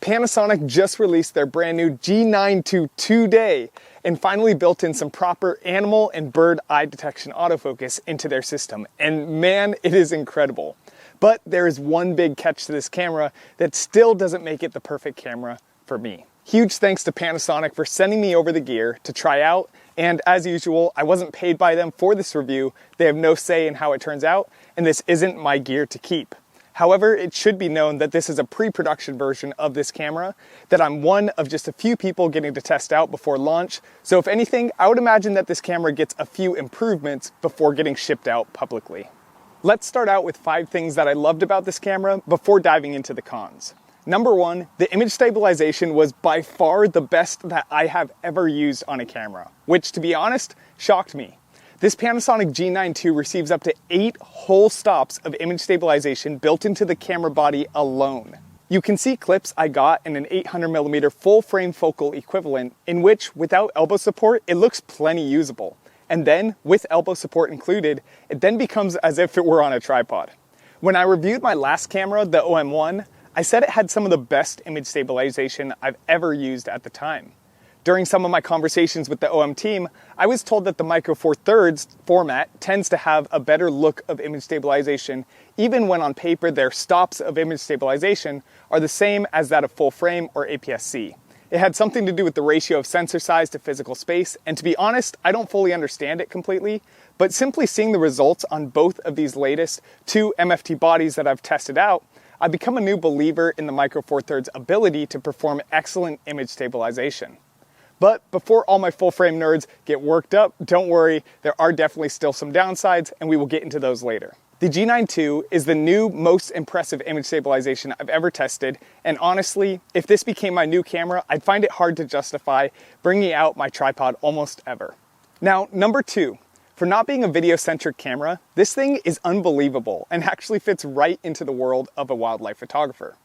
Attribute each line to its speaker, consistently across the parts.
Speaker 1: Panasonic just released their brand new G9II today and finally built in some proper animal and bird eye detection autofocus into their system. And man, it is incredible. But there is one big catch to this camera that still doesn't make it the perfect camera for me. Huge thanks to Panasonic for sending me over the gear to try out. And as usual, I wasn't paid by them for this review. They have no say in how it turns out, and this isn't my gear to keep. However, it should be known that this is a pre-production version of this camera, that I'm one of just a few people getting to test out before launch. So if anything, I would imagine that this camera gets a few improvements before getting shipped out publicly. Let's start out with 5 things that I loved about this camera before diving into the cons. Number 1, the image stabilization was by far the best that I have ever used on a camera, which to be honest, shocked me. This Panasonic G9II receives up to 8 whole stops of image stabilization built into the camera body alone. You can see clips I got in an 800mm full frame focal equivalent, in which without elbow support, it looks plenty usable. And then with elbow support included, it then becomes as if it were on a tripod. When I reviewed my last camera, the OM1, I said it had some of the best image stabilization I've ever used at the time. During some of my conversations with the OM team, I was told that the Micro Four Thirds format tends to have a better look of image stabilization, even when on paper their stops of image stabilization are the same as that of full frame or APS-C. It had something to do with the ratio of sensor size to physical space, and to be honest, I don't fully understand it completely, but simply seeing the results on both of these latest 2 MFT bodies that I've tested out, I've become a new believer in the Micro Four Thirds ability to perform excellent image stabilization. But before all my full frame nerds get worked up, don't worry, there are definitely still some downsides, and we will get into those later. The G9II is the new most impressive image stabilization I've ever tested, and honestly, if this became my new camera, I'd find it hard to justify bringing out my tripod almost ever. Now, number 2, for not being a video-centric camera, this thing is unbelievable and actually fits right into the world of a wildlife photographer.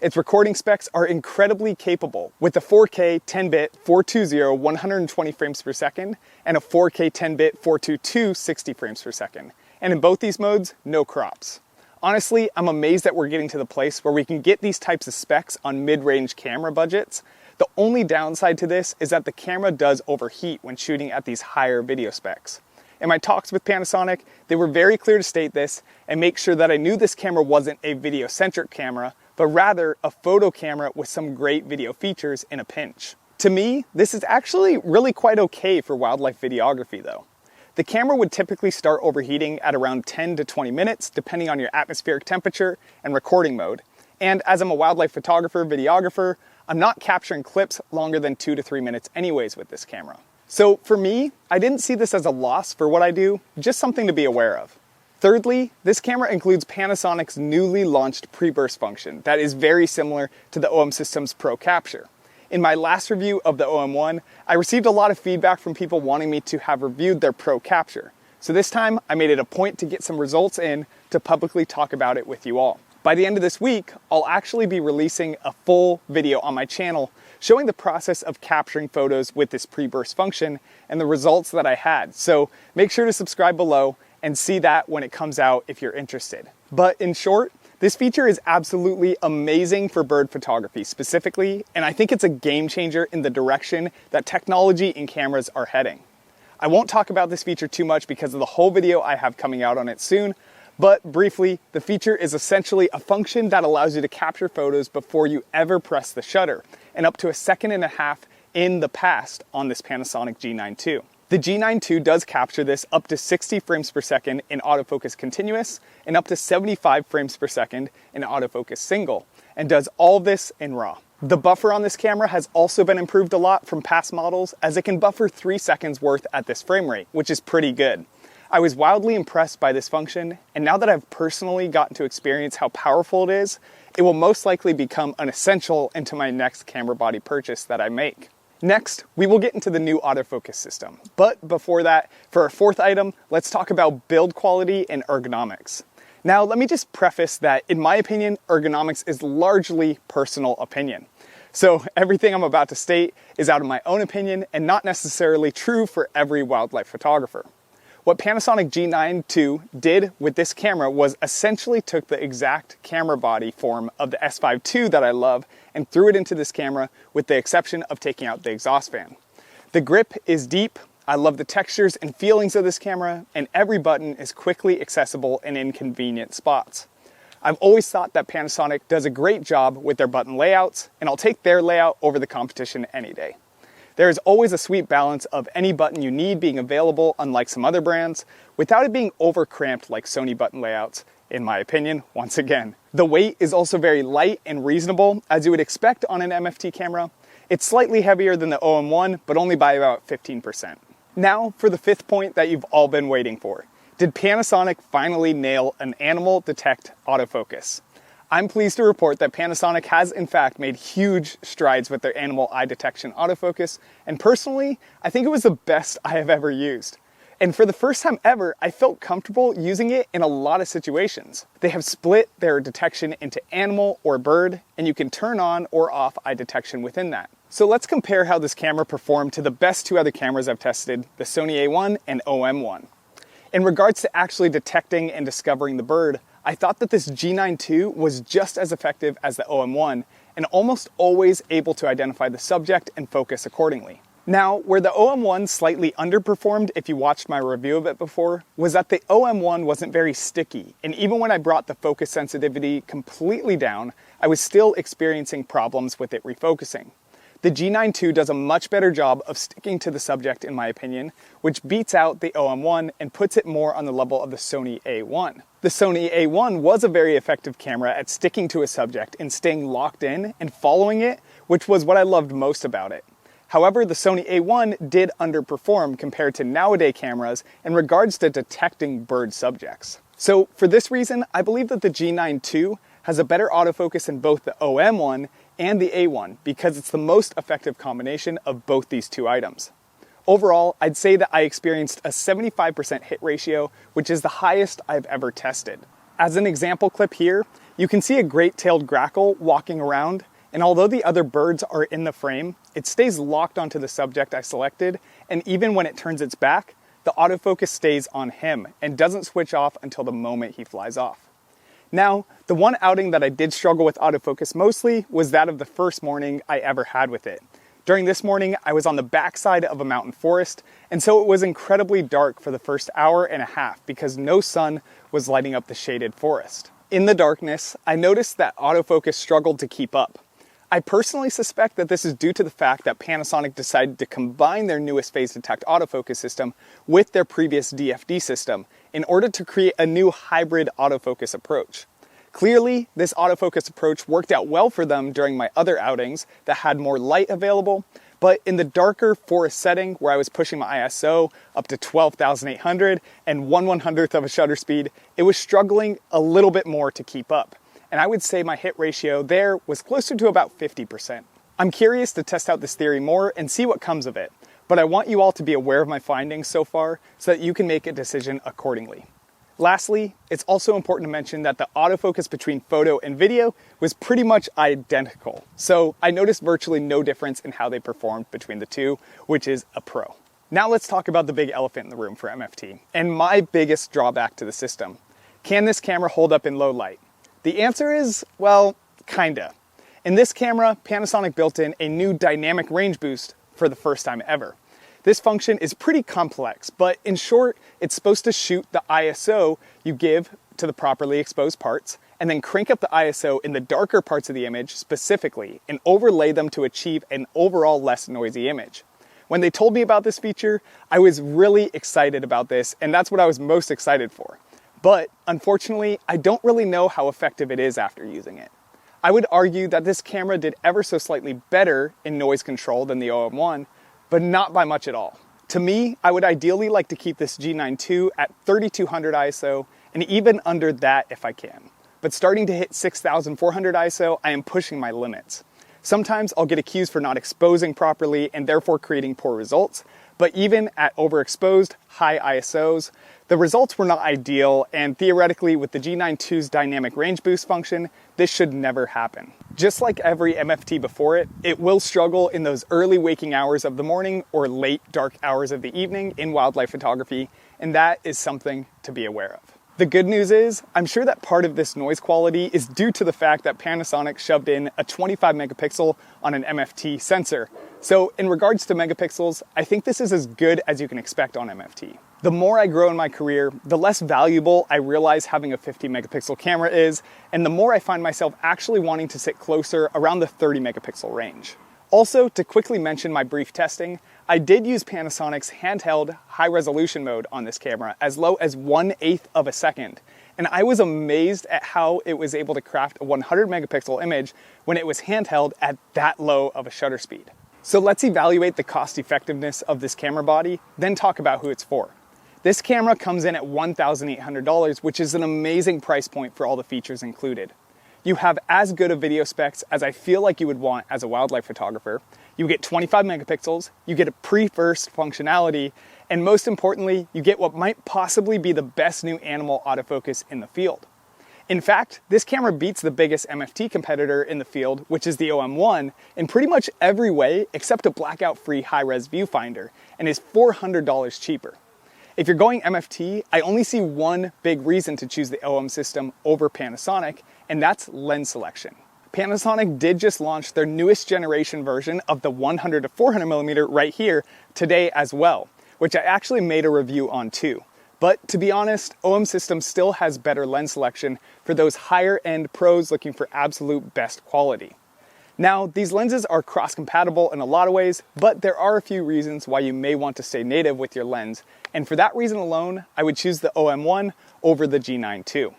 Speaker 1: Its recording specs are incredibly capable, with a 4K 10-bit 420 120 frames per second and a 4K 10-bit 422 60 frames per second. And in both these modes, no crops. Honestly, I'm amazed that we're getting to the place where we can get these types of specs on mid-range camera budgets. The only downside to this is that the camera does overheat when shooting at these higher video specs. In my talks with Panasonic, they were very clear to state this and make sure that I knew this camera wasn't a video-centric camera, but rather a photo camera with some great video features in a pinch. To me, this is actually really quite okay for wildlife videography though. The camera would typically start overheating at around 10 to 20 minutes, depending on your atmospheric temperature and recording mode. And as I'm a wildlife photographer, videographer, I'm not capturing clips longer than 2 to 3 minutes anyways with this camera. So for me, I didn't see this as a loss for what I do, just something to be aware of. Thirdly, this camera includes Panasonic's newly launched pre-burst function that is very similar to the OM System's Pro Capture. In my last review of the OM1, I received a lot of feedback from people wanting me to have reviewed their Pro Capture. So this time, I made it a point to get some results in to publicly talk about it with you all. By the end of this week, I'll actually be releasing a full video on my channel showing the process of capturing photos with this pre-burst function and the results that I had. So make sure to subscribe below and see that when it comes out if you're interested. But in short, this feature is absolutely amazing for bird photography specifically, and I think it's a game changer in the direction that technology in cameras are heading. I won't talk about this feature too much because of the whole video I have coming out on it soon, but briefly, the feature is essentially a function that allows you to capture photos before you ever press the shutter, and up to 1.5 seconds in the past on this Panasonic G9II. The G9II does capture this up to 60 frames per second in autofocus continuous and up to 75 frames per second in autofocus single, and does all of this in RAW. The buffer on this camera has also been improved a lot from past models, as it can buffer 3 seconds worth at this frame rate, which is pretty good. I was wildly impressed by this function, and now that I've personally gotten to experience how powerful it is, it will most likely become an essential into my next camera body purchase that I make. Next, we will get into the new autofocus system. But before that, for our 4th item, let's talk about build quality and ergonomics. Now, let me just preface that, in my opinion, ergonomics is largely personal opinion. So everything I'm about to state is out of my own opinion and not necessarily true for every wildlife photographer. What Panasonic G9II did with this camera was essentially took the exact camera body form of the S5 II that I love and threw it into this camera, with the exception of taking out the exhaust fan. The grip is deep, I love the textures and feelings of this camera, and every button is quickly accessible and in convenient spots. I've always thought that Panasonic does a great job with their button layouts, and I'll take their layout over the competition any day. There is always a sweet balance of any button you need being available, unlike some other brands, without it being over-cramped like Sony button layouts, in my opinion, once again. The weight is also very light and reasonable, as you would expect on an MFT camera. It's slightly heavier than the OM1, but only by about 15%. Now for the fifth point that you've all been waiting for. Did Panasonic finally nail an animal detect autofocus? I'm pleased to report that Panasonic has in fact made huge strides with their animal eye detection autofocus, and personally, I think it was the best I have ever used. And for the first time ever, I felt comfortable using it in a lot of situations. They have split their detection into animal or bird, and you can turn on or off eye detection within that. So let's compare how this camera performed to the best two other cameras I've tested, the Sony A1 and OM1. In regards to actually detecting and discovering the bird, I thought that this G9II was just as effective as the OM1 and almost always able to identify the subject and focus accordingly. Now, where the OM1 slightly underperformed, if you watched my review of it before, was that the OM1 wasn't very sticky, and even when I brought the focus sensitivity completely down, I was still experiencing problems with it refocusing. The G9II does a much better job of sticking to the subject in my opinion, which beats out the OM1 and puts it more on the level of the Sony A1. The Sony A1 was a very effective camera at sticking to a subject and staying locked in and following it, which was what I loved most about it. However, the Sony A1 did underperform compared to nowadays cameras in regards to detecting bird subjects. So for this reason, I believe that the G9II has a better autofocus in both the OM1 and the A1 because it's the most effective combination of both these two items. Overall, I'd say that I experienced a 75% hit ratio, which is the highest I've ever tested. As an example clip here, you can see a great-tailed grackle walking around, and although the other birds are in the frame, it stays locked onto the subject I selected, and even when it turns its back, the autofocus stays on him and doesn't switch off until the moment he flies off. Now, the one outing that I did struggle with autofocus mostly was that of the first morning I ever had with it. During this morning, I was on the backside of a mountain forest, and so it was incredibly dark for the first hour and a half because no sun was lighting up the shaded forest. In the darkness, I noticed that autofocus struggled to keep up. I personally suspect that this is due to the fact that Panasonic decided to combine their newest phase detect autofocus system with their previous DFD system in order to create a new hybrid autofocus approach. Clearly, this autofocus approach worked out well for them during my other outings that had more light available, but in the darker forest setting where I was pushing my ISO up to 12,800 and 1/100th of a shutter speed, it was struggling a little bit more to keep up. And I would say my hit ratio there was closer to about 50%. I'm curious to test out this theory more and see what comes of it, but I want you all to be aware of my findings so far so that you can make a decision accordingly. Lastly, it's also important to mention that the autofocus between photo and video was pretty much identical, so I noticed virtually no difference in how they performed between the two, which is a pro. Now let's talk about the big elephant in the room for MFT, and my biggest drawback to the system. Can this camera hold up in low light? The answer is, well, kinda. In this camera, Panasonic built in a new dynamic range boost for the first time ever. This function is pretty complex, but in short, it's supposed to shoot the ISO you give to the properly exposed parts, and then crank up the ISO in the darker parts of the image specifically, and overlay them to achieve an overall less noisy image. When they told me about this feature, I was really excited about this, and that's what I was most excited for. But unfortunately, I don't really know how effective it is after using it. I would argue that this camera did ever so slightly better in noise control than the OM1, but not by much at all. To me, I would ideally like to keep this G9II at 3200 ISO and even under that if I can. But starting to hit 6400 ISO, I am pushing my limits. Sometimes I'll get accused for not exposing properly and therefore creating poor results, but even at overexposed, high ISOs, the results were not ideal, and theoretically with the G9II's dynamic range boost function, this should never happen. Just like every MFT before it, it will struggle in those early waking hours of the morning or late dark hours of the evening in wildlife photography, and that is something to be aware of. The good news is, I'm sure that part of this noise quality is due to the fact that Panasonic shoved in a 25 megapixel on an MFT sensor. So in regards to megapixels, I think this is as good as you can expect on MFT. The more I grow in my career, the less valuable I realize having a 50 megapixel camera is, and the more I find myself actually wanting to sit closer around the 30 megapixel range. Also, to quickly mention my brief testing, I did use Panasonic's handheld high resolution mode on this camera as low as 1/8 of a second. And I was amazed at how it was able to craft a 100 megapixel image when it was handheld at that low of a shutter speed. So let's evaluate the cost effectiveness of this camera body, then talk about who it's for. This camera comes in at $1,800, which is an amazing price point for all the features included. You have as good a video specs as I feel like you would want as a wildlife photographer. You get 25 megapixels, you get a pre-burst functionality, and most importantly, you get what might possibly be the best new animal autofocus in the field. In fact, this camera beats the biggest MFT competitor in the field, which is the OM1, in pretty much every way except a blackout-free high-res viewfinder, and is $400 cheaper. If you're going MFT, I only see one big reason to choose the OM system over Panasonic, and that's lens selection. Panasonic did just launch their newest generation version of the 100 to 400 millimeter right here today as well, which I actually made a review on too. But to be honest, OM system still has better lens selection for those higher end pros looking for absolute best quality. Now, these lenses are cross-compatible in a lot of ways, but there are a few reasons why you may want to stay native with your lens, and for that reason alone, I would choose the OM1 over the G9II.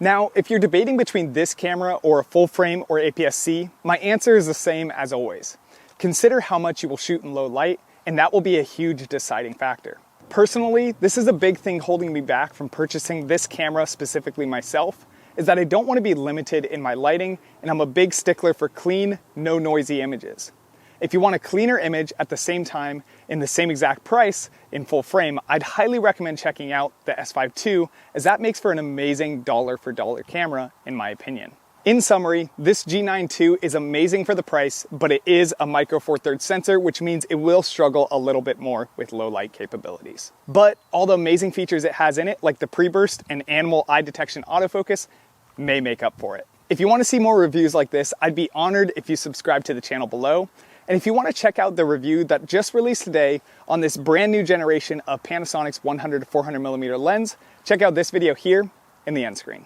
Speaker 1: Now, if you're debating between this camera or a full frame or APS-C, my answer is the same as always. Consider how much you will shoot in low light, and that will be a huge deciding factor. Personally, this is a big thing holding me back from purchasing this camera specifically myself, is that I don't want to be limited in my lighting, and I'm a big stickler for clean, no noisy images. If you want a cleaner image at the same time, in the same exact price, in full frame, I'd highly recommend checking out the S5 II, as that makes for an amazing dollar for dollar camera, in my opinion. In summary, this G9II is amazing for the price, but it is a micro four thirds sensor, which means it will struggle a little bit more with low light capabilities. But all the amazing features it has in it, like the pre-burst and animal eye detection autofocus, may make up for it. If you want to see more reviews like this, I'd be honored if you subscribe to the channel below. And if you want to check out the review that just released today on this brand new generation of Panasonic's 100 to 400 millimeter lens, check out this video here in the end screen.